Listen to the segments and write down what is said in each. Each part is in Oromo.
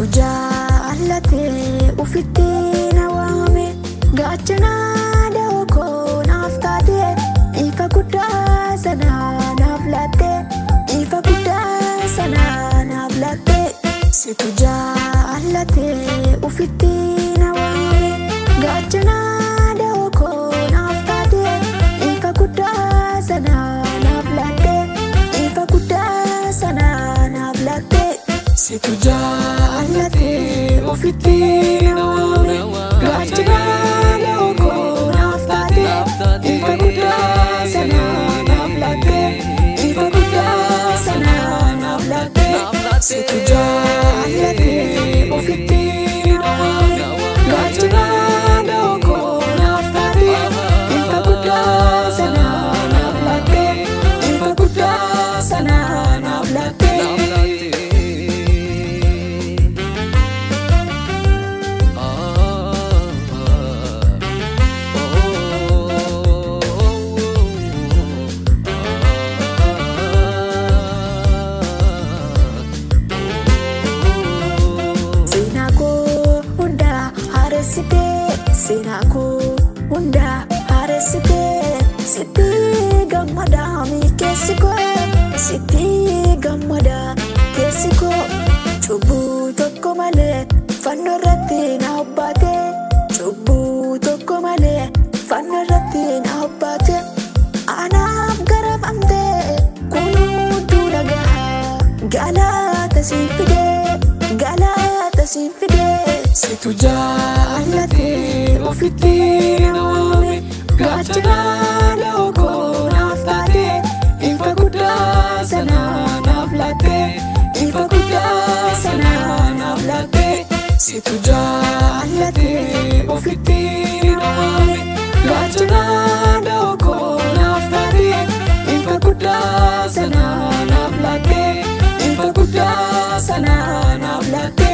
Situ jaallatee ufitti na waame gaachana da'oo naaf taatee ifa guddaa sana naaf laattee ifa guddaa sana naaf laattee. Situ jaallatee ufitti na waame gaachana da'oo naaf taatee ifa guddaa sana naaf laattee ifa guddaa sana naaf laattee. Situ jaallatee ofitti na waame gaachana da'oo naaf taatee ifa guddaa sana naaf laattee ifa guddaa sana naaf laattee. Situ jaallatee ofitti na waame gaachana da'oo naaf taatee ifa guddaa sana naaf laattee ifa guddaa sana naaf laattee. Seenaako hunda haaresitee sitti gammada keessi koo sitti gammada keessi koo cubbuu tokko malee fannoo irratti na obbaate cubbuu tokko malee fannoo irratti na obbaate anaaf garafamtee kunuutu dhagahaa galata siin fidee galata siin fidee. Situ jaallatee ofitti na waame gaachana da'oo naaf taatee ifa guddaa sana naaf laattee ifa guddaa sana naaf laattee. Situ jaallatee ofitti na waame gaachana da'oo naaf taatee ifa guddaa sana naaf laattee ifa guddaa sana naaf laattee.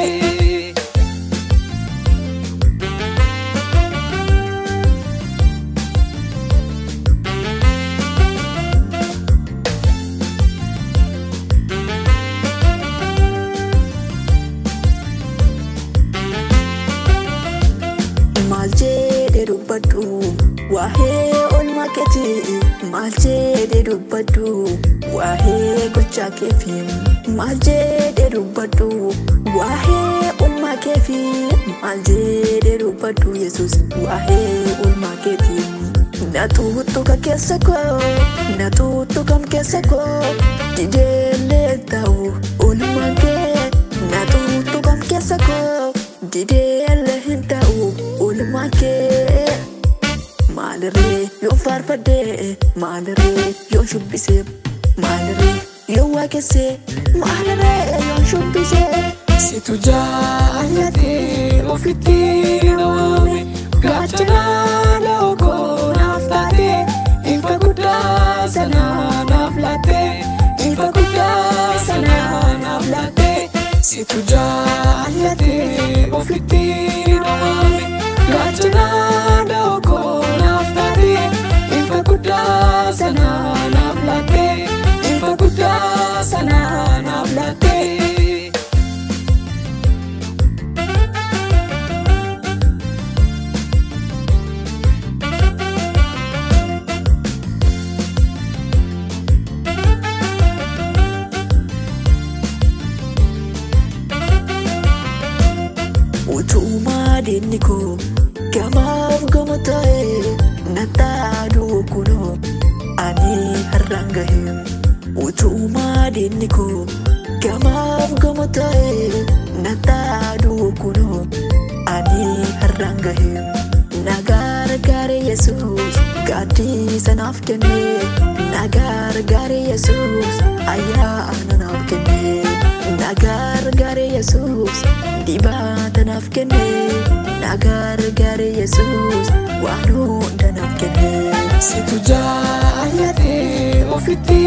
Maal jedhee dubbadhu waa'ee oolmaa keetii maal jedhee dubbadhu waa'ee gochaa keetii maal jedhee dubbadhu waa'ee oolmaa keetii maal jedhee dubbadhu Yesuus waa'ee oolmaa keetii. Na tuttuqa keessa koo na tuttuqam keessa koo dideellee ta'u oolmaa kee na tuttuqam keessa koo dideellee hin ta'u. Ulmaakee maalirree yoo faarfadhee maalirree yoo shubbisee maalirree yoo waaqessee maalirree yoo shubbisee. Situ jaallatee ofitti na waame gaachana da'oo naaf taatee ifa guddaa sana naaf laattee ifa guddaa sana naaf laattee. Situ jaallatee ofitti na waame gaachana da'oo naaf taatee ifa guddaa sana naaf laattee ifa guddaa sana naaf laattee. Utuuma diinni koo gamaaf gama ta'ee nataaduu kunoo ani har'aan gahee. Utuuma diinni koo gamaaf gama ta'ee nataaduu kunoo ani har'aan gahee. Na gargaare Yesuus gaaddisa naaf kennee na gargaare Yesuus ayyaana naaf kennee na gargaare Yesuus dibaata naaf kennee na gargaare Yesuus waan hunda naaf kennee. Situ jaallatee ofitti